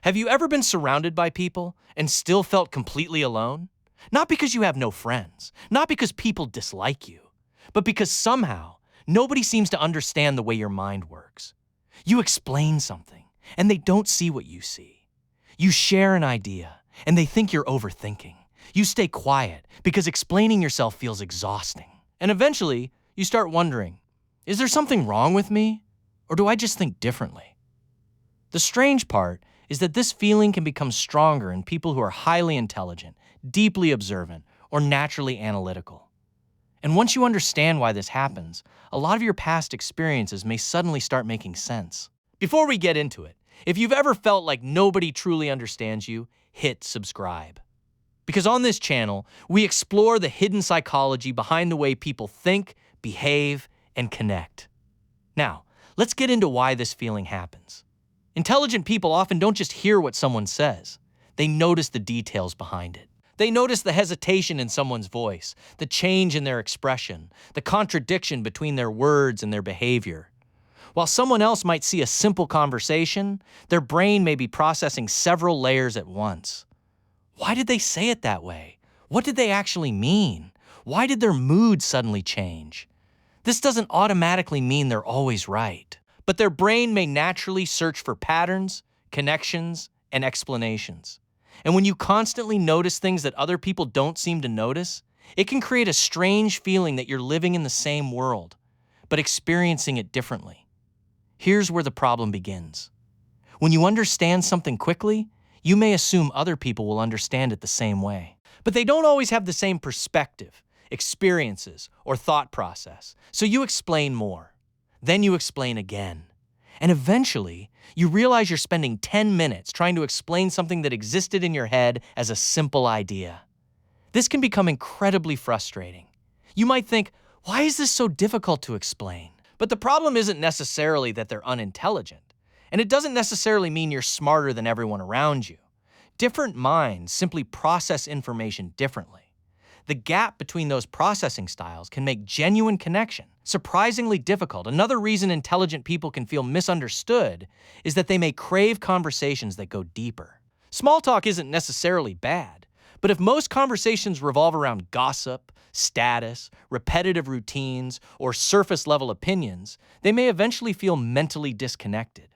Have you ever been surrounded by people and still felt completely alone? Not because you have no friends, not because people dislike you, but because somehow nobody seems to understand the way your mind works. You explain something, and they don't see what you see. You share an idea, and they think you're overthinking. You stay quiet because explaining yourself feels exhausting. And eventually, you start wondering, is there something wrong with me? Or do I just think differently? The strange part is that this feeling can become stronger in people who are highly intelligent, deeply observant, or naturally analytical. And once you understand why this happens, a lot of your past experiences may suddenly start making sense. Before we get into it, if you've ever felt like nobody truly understands you, hit subscribe. Because on this channel, we explore the hidden psychology behind the way people think, behave, and connect. Now, let's get into why this feeling happens. Intelligent people often don't just hear what someone says. They notice the details behind it. They notice the hesitation in someone's voice, the change in their expression, the contradiction between their words and their behavior. While someone else might see a simple conversation, their brain may be processing several layers at once. Why did they say it that way? What did they actually mean? Why did their mood suddenly change? This doesn't automatically mean they're always right, but their brain may naturally search for patterns, connections, and explanations. And when you constantly notice things that other people don't seem to notice, it can create a strange feeling that you're living in the same world, but experiencing it differently. Here's where the problem begins. When you understand something quickly, you may assume other people will understand it the same way. But they don't always have the same perspective, experiences, or thought process, so you explain more. Then you explain again. And eventually, you realize you're spending 10 minutes trying to explain something that existed in your head as a simple idea. This can become incredibly frustrating. You might think, why is this so difficult to explain? But the problem isn't necessarily that they're unintelligent, and it doesn't necessarily mean you're smarter than everyone around you. Different minds simply process information differently. The gap between those processing styles can make genuine connection surprisingly difficult. Another reason intelligent people can feel misunderstood is that they may crave conversations that go deeper. Small talk isn't necessarily bad, but if most conversations revolve around gossip, status, repetitive routines, or surface-level opinions, they may eventually feel mentally disconnected.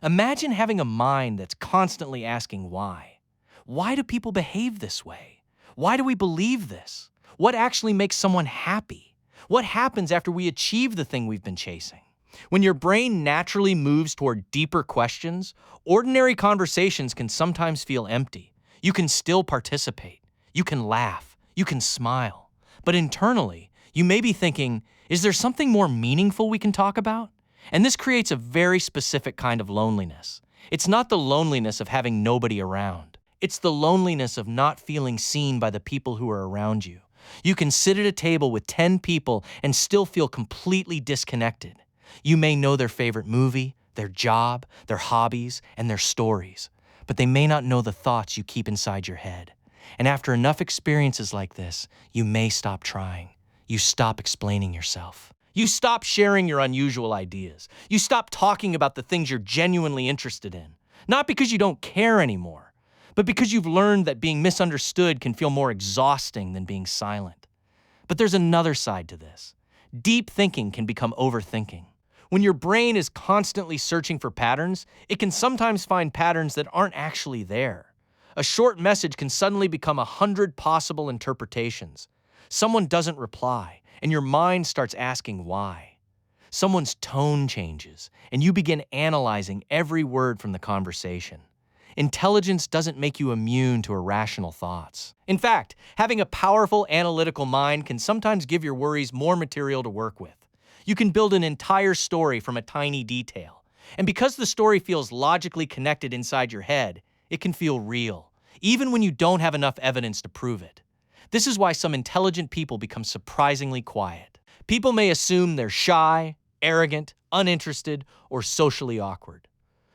Imagine having a mind that's constantly asking why. Why do people behave this way? Why do we believe this? What actually makes someone happy? What happens after we achieve the thing we've been chasing? When your brain naturally moves toward deeper questions, ordinary conversations can sometimes feel empty. You can still participate. You can laugh. You can smile. But internally, you may be thinking, is there something more meaningful we can talk about? And this creates a very specific kind of loneliness. It's not the loneliness of having nobody around. It's the loneliness of not feeling seen by the people who are around you. You can sit at a table with 10 people and still feel completely disconnected. You may know their favorite movie, their job, their hobbies, and their stories, but they may not know the thoughts you keep inside your head. And after enough experiences like this, you may stop trying. You stop explaining yourself. You stop sharing your unusual ideas. You stop talking about the things you're genuinely interested in. Not because you don't care anymore, but because you've learned that being misunderstood can feel more exhausting than being silent. But there's another side to this. Deep thinking can become overthinking. When your brain is constantly searching for patterns, it can sometimes find patterns that aren't actually there. A short message can suddenly become 100 possible interpretations. Someone doesn't reply, and your mind starts asking why. Someone's tone changes, and you begin analyzing every word from the conversation. Intelligence doesn't make you immune to irrational thoughts. In fact, having a powerful analytical mind can sometimes give your worries more material to work with. You can build an entire story from a tiny detail. And because the story feels logically connected inside your head, it can feel real, even when you don't have enough evidence to prove it. This is why some intelligent people become surprisingly quiet. People may assume they're shy, arrogant, uninterested, or socially awkward.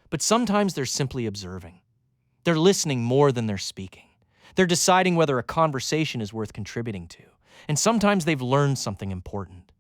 But sometimes they're simply observing. They're listening more than they're speaking. They're deciding whether a conversation is worth contributing to. And sometimes they've learned something important.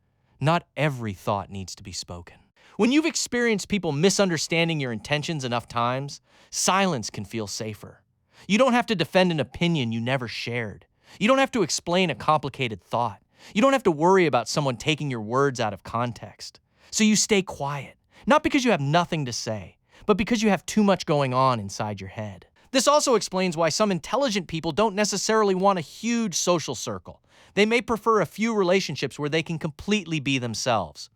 Not every thought needs to be spoken. When you've experienced people misunderstanding your intentions enough times, silence can feel safer. You don't have to defend an opinion you never shared. You don't have to explain a complicated thought. You don't have to worry about someone taking your words out of context. So you stay quiet, not because you have nothing to say, but because you have too much going on inside your head. This also explains why some intelligent people don't necessarily want a huge social circle. They may prefer a few relationships where they can completely be themselves.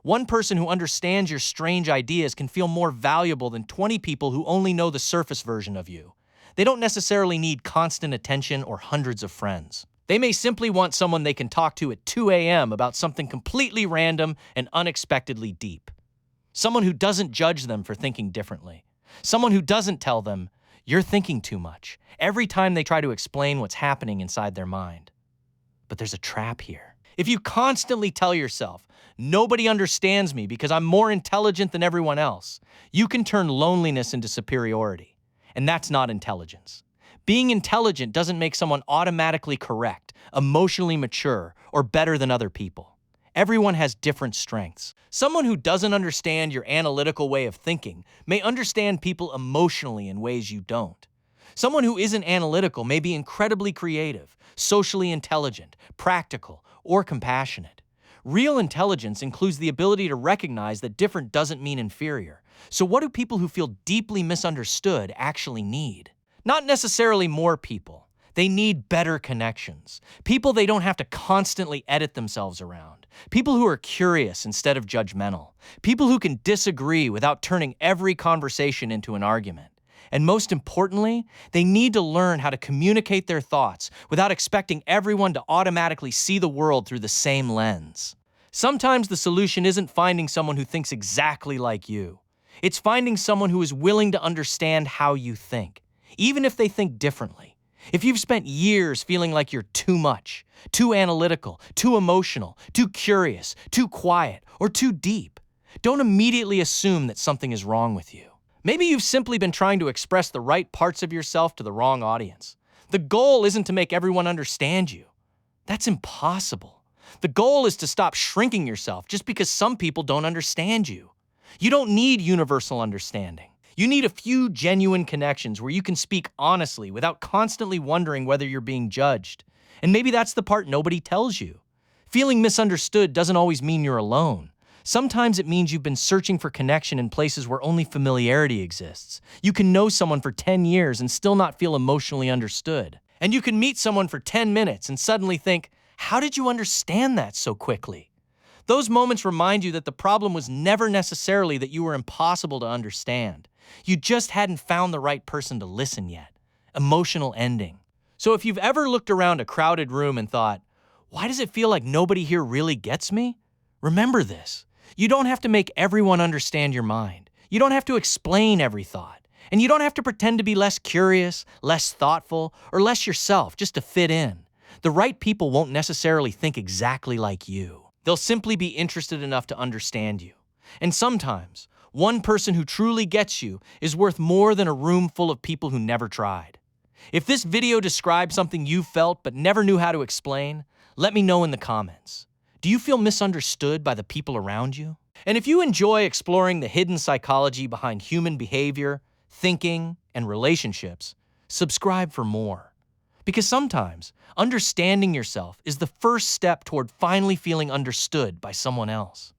One person who understands your strange ideas can feel more valuable than 20 people who only know the surface version of you. They don't necessarily need constant attention or hundreds of friends. They may simply want someone they can talk to at 2 a.m. about something completely random and unexpectedly deep. Someone who doesn't judge them for thinking differently. Someone who doesn't tell them, "You're thinking too much," every time they try to explain what's happening inside their mind. But there's a trap here. If you constantly tell yourself, "Nobody understands me because I'm more intelligent than everyone else," you can turn loneliness into superiority. And that's not intelligence. Being intelligent doesn't make someone automatically correct, emotionally mature, or better than other people. Everyone has different strengths. Someone who doesn't understand your analytical way of thinking may understand people emotionally in ways you don't. Someone who isn't analytical may be incredibly creative, socially intelligent, practical, or compassionate. Real intelligence includes the ability to recognize that different doesn't mean inferior. So what do people who feel deeply misunderstood actually need? Not necessarily more people. They need better connections. People they don't have to constantly edit themselves around. People who are curious instead of judgmental. People who can disagree without turning every conversation into an argument. And most importantly, they need to learn how to communicate their thoughts without expecting everyone to automatically see the world through the same lens. Sometimes the solution isn't finding someone who thinks exactly like you. It's finding someone who is willing to understand how you think, even if they think differently. If you've spent years feeling like you're too much, too analytical, too emotional, too curious, too quiet, or too deep, don't immediately assume that something is wrong with you. Maybe you've simply been trying to express the right parts of yourself to the wrong audience. The goal isn't to make everyone understand you. That's impossible. The goal is to stop shrinking yourself just because some people don't understand you. You don't need universal understanding. You need a few genuine connections where you can speak honestly without constantly wondering whether you're being judged. And maybe that's the part nobody tells you. Feeling misunderstood doesn't always mean you're alone. Sometimes it means you've been searching for connection in places where only familiarity exists. You can know someone for 10 years and still not feel emotionally understood. And you can meet someone for 10 minutes and suddenly think, "How did you understand that so quickly?" Those moments remind you that the problem was never necessarily that you were impossible to understand. You just hadn't found the right person to listen yet. Emotional ending. So if you've ever looked around a crowded room and thought, "Why does it feel like nobody here really gets me?" Remember this. You don't have to make everyone understand your mind. You don't have to explain every thought. And you don't have to pretend to be less curious, less thoughtful, or less yourself just to fit in. The right people won't necessarily think exactly like you. They'll simply be interested enough to understand you. And sometimes, one person who truly gets you is worth more than a room full of people who never tried. If this video describes something you felt but never knew how to explain, let me know in the comments. Do you feel misunderstood by the people around you? And if you enjoy exploring the hidden psychology behind human behavior, thinking, and relationships, subscribe for more. Because sometimes, understanding yourself is the first step toward finally feeling understood by someone else.